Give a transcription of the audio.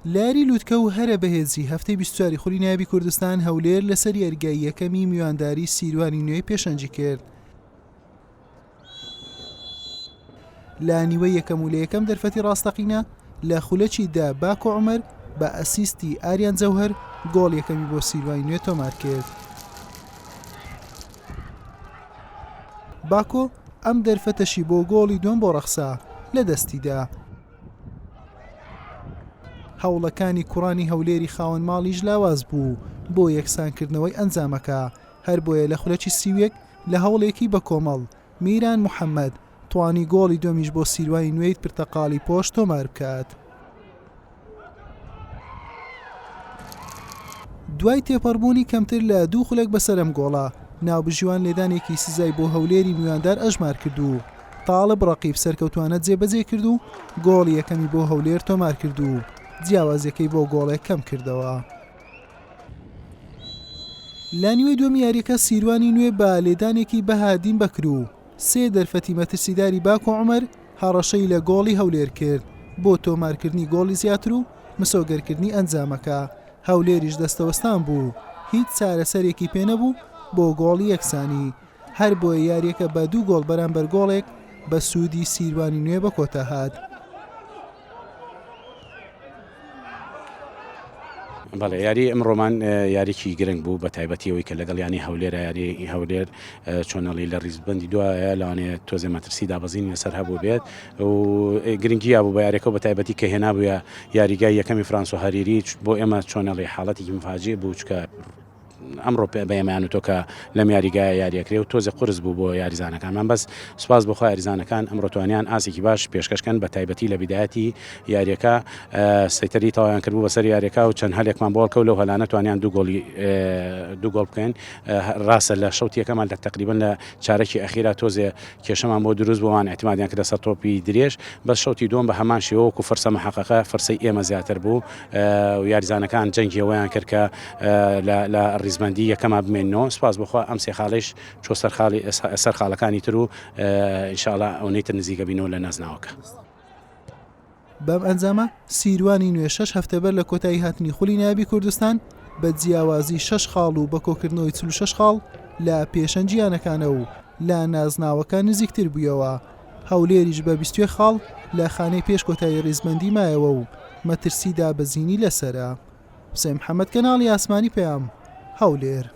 لاری لوتکە و هەرە بەهێزی هەفتەی 24 خولی نایابی کوردستان هەولێر لەسەر یاریگای یەکەمی میوانداری سیروانی نوێی پێشەنجی کرد. لە نیوەی یەکەم و لە یەکەم دەرفەتی ڕاستەقینە لە خولەکیدا باکۆ عومەر بە ئەسیستی ئاریان جەوهەر گۆڵ یەکەمی بۆ سیروانی نوێ تۆمار کرد. باکۆ ئەم دەرفەتەشی بۆ گۆڵی دوم بۆ ڕەخسا لە دەستیدا. هەوڵەکانی کوڕانی هەولێری خاوەن ماڵیش لاواز بوو بۆ یەکسانکردنەوەی ئەنجامەکە، هەر بۆیە لە خولەکی سیوێک لە هەوڵێکی بە کۆمەڵ میران موحەممەد توانی گۆڵی دومیش بۆ سیروانی نوێیت پرتەقاڵی پۆش تۆمار بکات. دوای تێپەڕبوونی کەمتر لە 2 خولەک بەسەرم گۆڵە ناوبژیوان لێدانێکی سزای بۆ هەولێری میواندار ئەژمار کردو. تاڵب ڕەقیب سەرکەوتوانە جێبەجێ کرد و گۆڵ یەکەمی بۆ هەولێر تۆمار کردو. جیاوازەکەی بۆ گۆڵێک کەم کردەوە. لە نیوەی دووەم یاریەکە سیروانی نوێ بە لێدانێکی بەهادیم بەکرو 3 دەرفەتی مەترسیداری باکۆ عومەر هەڕەشەی لە گۆڵی هەولێر کرد بۆ تۆمارکردنی گۆڵی زیاتر و مسۆگەرکردنی ئەنجامەکە. هەولێریش دەستەوەستان بوو، هیچ چارەسەرێکی پێ نەبوو بۆ گۆڵی یەکسانی، هەر بۆیە یاریەکە بە 2 گۆڵ بەرامبەر گۆڵێک بە سوودی سیروانی نوێ بە کۆتا هات. بەڵێ یاری ئەمڕۆمان یاریکی گرنگ بوو بە تایبەتیەوەی کە لەگەڵ یانی هەولێرە یاری هەولێر چۆنەڵی لە ڕیزبەندی دوایە لەوانەیە تۆزێ مەترسی دابەزین لەسەر هەبوو بێت و گرنگیا بوو بە یاریەکە بە تایبەتی کە هێنا بووە یاریگای یەکەمی فرانس و هەریری بۆ ئێمە چۆنەڵی حاڵەتێکی مفاجئ بوو چکە ئەمڕۆ بەیەمایان و تۆکە لەم یاریگای یاریەکرێ و تۆزە قرس بوو بۆ یاریزانەکانمان بەس سوپاس بۆخوا یاریزانەکان ئەمڕۆ توانیان ئاسێکی باش پێشکەشکەن بە تایبەتی لە بیدایەتی یاریەکە سەیتەری تەواویان کردبوو بەسەر یاریەکە و چەند هەلێکمان بۆڵکە و لەو هەلانە توانیان 2 گۆڵ بکەین. ڕاستە لە شەوتیەکەمان لە تقریبن لە چارەکی ئەخیرا تۆزێ کێشەمان بۆ دروست بۆوان احتیمادیان کردە سەر تۆپی درێژ، بەس شەوتی دووەم بە هەمان شێوەوەکو فەرسە مەحەقەقە فەرسەی ئێمە زیاتر بوو و یاریزانەکان جەنگی ئەوەیان کرد کە لە ڕیزبەندی یەکەما بمێنەوە. سپاس بخوا ئەم سێ خاڵیش چۆ سەر خاڵەکانی تر و ئینشاءڵڵا ئەوەی تر نزیکە بینەوە لە نازناوەکە. بەم ئەنجامە سیروانی نوێ 6 هەفتە بەر لە کۆتایی هاتنی خولی نایابی کوردستان بە جیاوازی 6 خاڵ و بە کۆکردنەوەی 46 خاڵ لە پێشەنجیانەکانە و لە نازناوەکە نزیکتر بوویەوە. هەولێریش بە 21 خاڵ لە خانەی پێش کۆتایی ڕیزبەندی مایەوە و مەترسی دابەزینی لەسەرە. حوسێن محەممەد کەناڵی ئاسمانی پێام هەولێر.